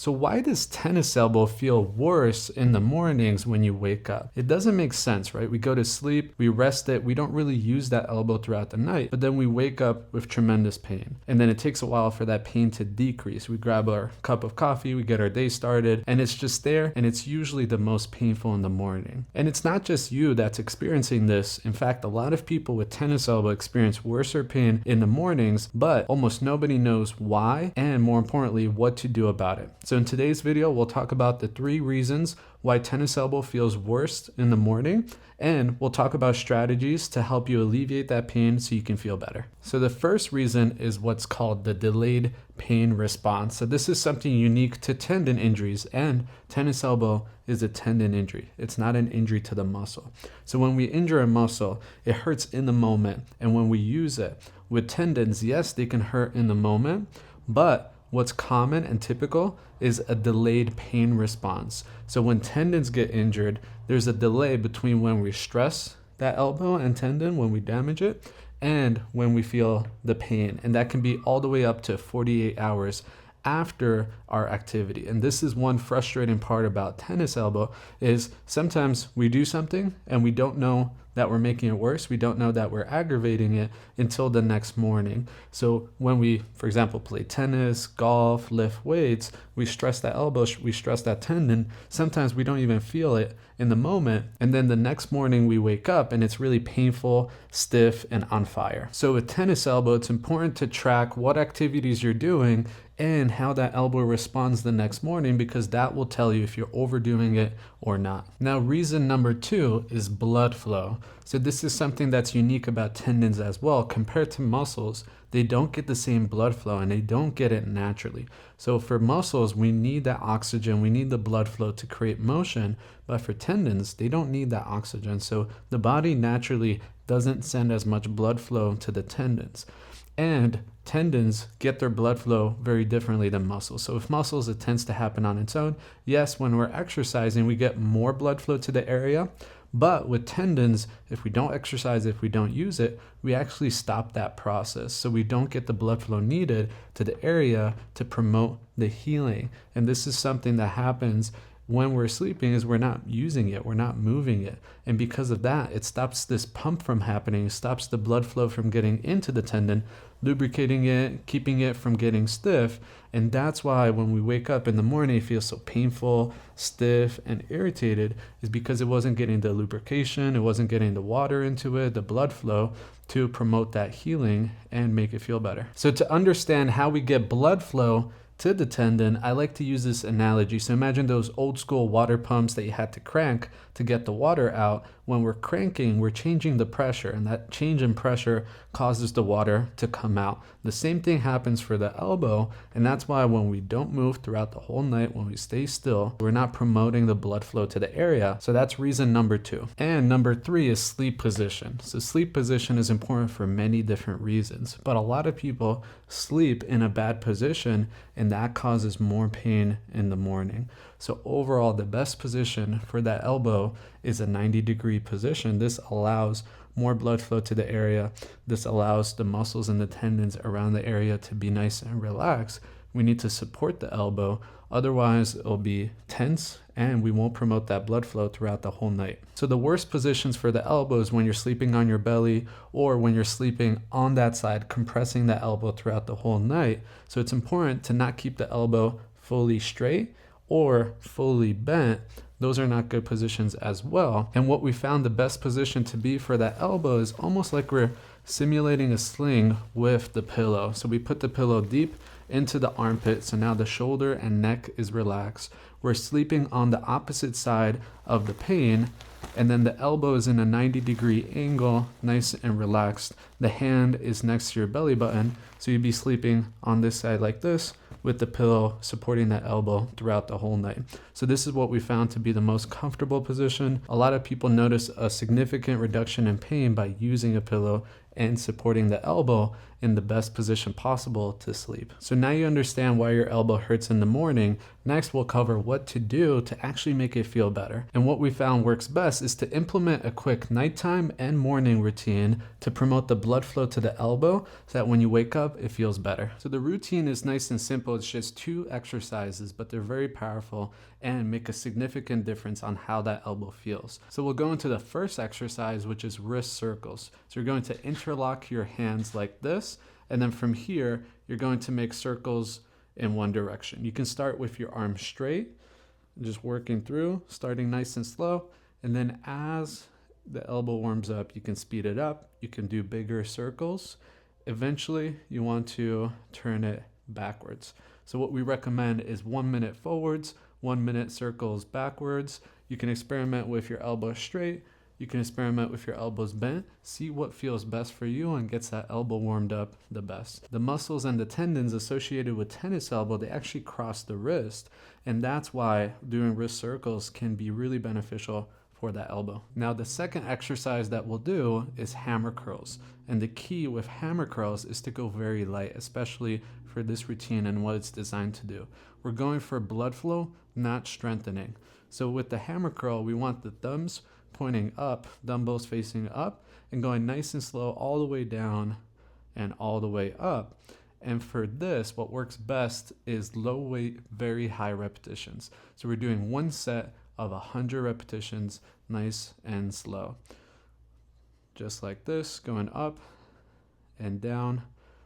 So why does tennis elbow feel worse in the mornings when you wake up? It doesn't make sense, right? We go to sleep, we rest it, we don't really use that elbow throughout the night, but then we wake up with tremendous pain. And then it takes a while for that pain to decrease. We grab our cup of coffee, we get our day started, and it's just there, and it's usually the most painful in the morning. And it's not just you that's experiencing this. In fact, a lot of people with tennis elbow experience worse pain in the mornings, but almost nobody knows why, and more importantly, what to do about it. So in today's video, we'll talk about the 3 reasons why tennis elbow feels worse in the morning, and we'll talk about strategies to help you alleviate that pain so you can feel better. So the first reason is what's called the delayed pain response. So this is something unique to tendon injuries, and tennis elbow is a tendon injury. It's not an injury to the muscle. So when we injure a muscle, it hurts in the moment, and when we use it with tendons, yes, they can hurt in the moment, but what's common and typical is a delayed pain response. So when tendons get injured, there's a delay between when we stress that elbow and tendon, when we damage it, and when we feel the pain. And that can be all the way up to 48 hours after our activity. And this is one frustrating part about tennis elbow, is sometimes we do something and we don't know that we're making it worse. We don't know that we're aggravating it until the next morning. So when we, for example, play tennis, golf, lift weights, we stress that elbow, we stress that tendon. Sometimes we don't even feel it in the moment. And then the next morning we wake up and it's really painful, stiff, and on fire. So with tennis elbow, it's important to track what activities you're doing and how that elbow responds the next morning, because that will tell you if you're overdoing it or not. Now, reason number 2 is blood flow. So this is something that's unique about tendons as well. Compared to muscles, they don't get the same blood flow and they don't get it naturally. So for muscles, we need that oxygen, we need the blood flow to create motion, but for tendons, they don't need that oxygen. So the body naturally doesn't send as much blood flow to the tendons. And tendons get their blood flow very differently than muscles. So with muscles, it tends to happen on its own. Yes, when we're exercising, we get more blood flow to the area. But with tendons, if we don't exercise, if we don't use it, we actually stop that process. So we don't get the blood flow needed to the area to promote the healing. And this is something that happens when we're sleeping, is we're not using it, we're not moving it. And because of that, it stops this pump from happening, stops the blood flow from getting into the tendon, lubricating it, keeping it from getting stiff. And that's why when we wake up in the morning, it feels so painful, stiff, and irritated, is because it wasn't getting the lubrication, it wasn't getting the water into it, the blood flow to promote that healing and make it feel better. So to understand how we get blood flow to the tendon, I like to use this analogy. So imagine those old school water pumps that you had to crank to get the water out. When we're cranking, we're changing the pressure, and that change in pressure causes the water to come out. The same thing happens for the elbow, and that's why when we don't move throughout the whole night, when we stay still, we're not promoting the blood flow to the area. So that's reason number 2. And number 3 is sleep position. So sleep position is important for many different reasons, but a lot of people sleep in a bad position, and that causes more pain in the morning. So overall, the best position for that elbow is a 90-degree position. This allows more blood flow to the area. This allows the muscles and the tendons around the area to be nice and relaxed. We need to support the elbow. Otherwise, it'll be tense and we won't promote that blood flow throughout the whole night. So the worst positions for the elbow is when you're sleeping on your belly or when you're sleeping on that side, compressing the elbow throughout the whole night. So it's important to not keep the elbow fully straight or fully bent. Those are not good positions as well. And what we found the best position to be for that elbow is almost like we're simulating a sling with the pillow. So we put the pillow deep into the armpit, so now the shoulder and neck is relaxed. We're sleeping on the opposite side of the pain, and then the elbow is in a 90-degree angle, nice and relaxed. The hand is next to your belly button, so you'd be sleeping on this side like this, with the pillow supporting that elbow throughout the whole night. So this is what we found to be the most comfortable position. A lot of people notice a significant reduction in pain by using a pillow and supporting the elbow in the best position possible to sleep. So now you understand why your elbow hurts in the morning. Next, we'll cover what to do to actually make it feel better. And what we found works best is to implement a quick nighttime and morning routine to promote the blood flow to the elbow so that when you wake up, it feels better. So the routine is nice and simple. It's just 2 exercises, but they're very powerful and make a significant difference on how that elbow feels. So we'll go into the first exercise, which is wrist circles. So you're going to interlock your hands like this, and then from here, you're going to make circles in one direction. You can start with your arms straight, just working through, starting nice and slow, and then as the elbow warms up, you can speed it up, you can do bigger circles. Eventually, you want to turn it backwards. So what we recommend is 1 minute forwards, 1 minute circles backwards. You can experiment with your elbow straight. You can experiment with your elbows bent. See what feels best for you and gets that elbow warmed up the best. The muscles and the tendons associated with tennis elbow, they actually cross the wrist. And that's why doing wrist circles can be really beneficial for that elbow. Now, the second exercise that we'll do is hammer curls. And the key with hammer curls is to go very light, especially for this routine and what it's designed to do. We're going for blood flow, not strengthening. So with the hammer curl, we want the thumbs pointing up, dumbbells facing up, and going nice and slow all the way down and all the way up. And for this, what works best is low weight, very high repetitions. So we're doing 1 set of 100 repetitions, nice and slow. Just like this, going up and down.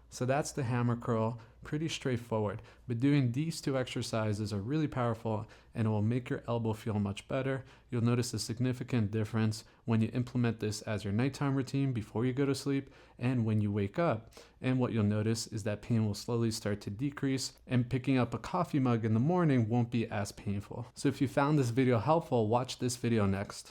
So that's the hammer curl, pretty straightforward. But doing these 2 exercises are really powerful and it will make your elbow feel much better. You'll notice a significant difference when you implement this as your nighttime routine before you go to sleep and when you wake up. And what you'll notice is that pain will slowly start to decrease and picking up a coffee mug in the morning won't be as painful. So if you found this video helpful, watch this video next.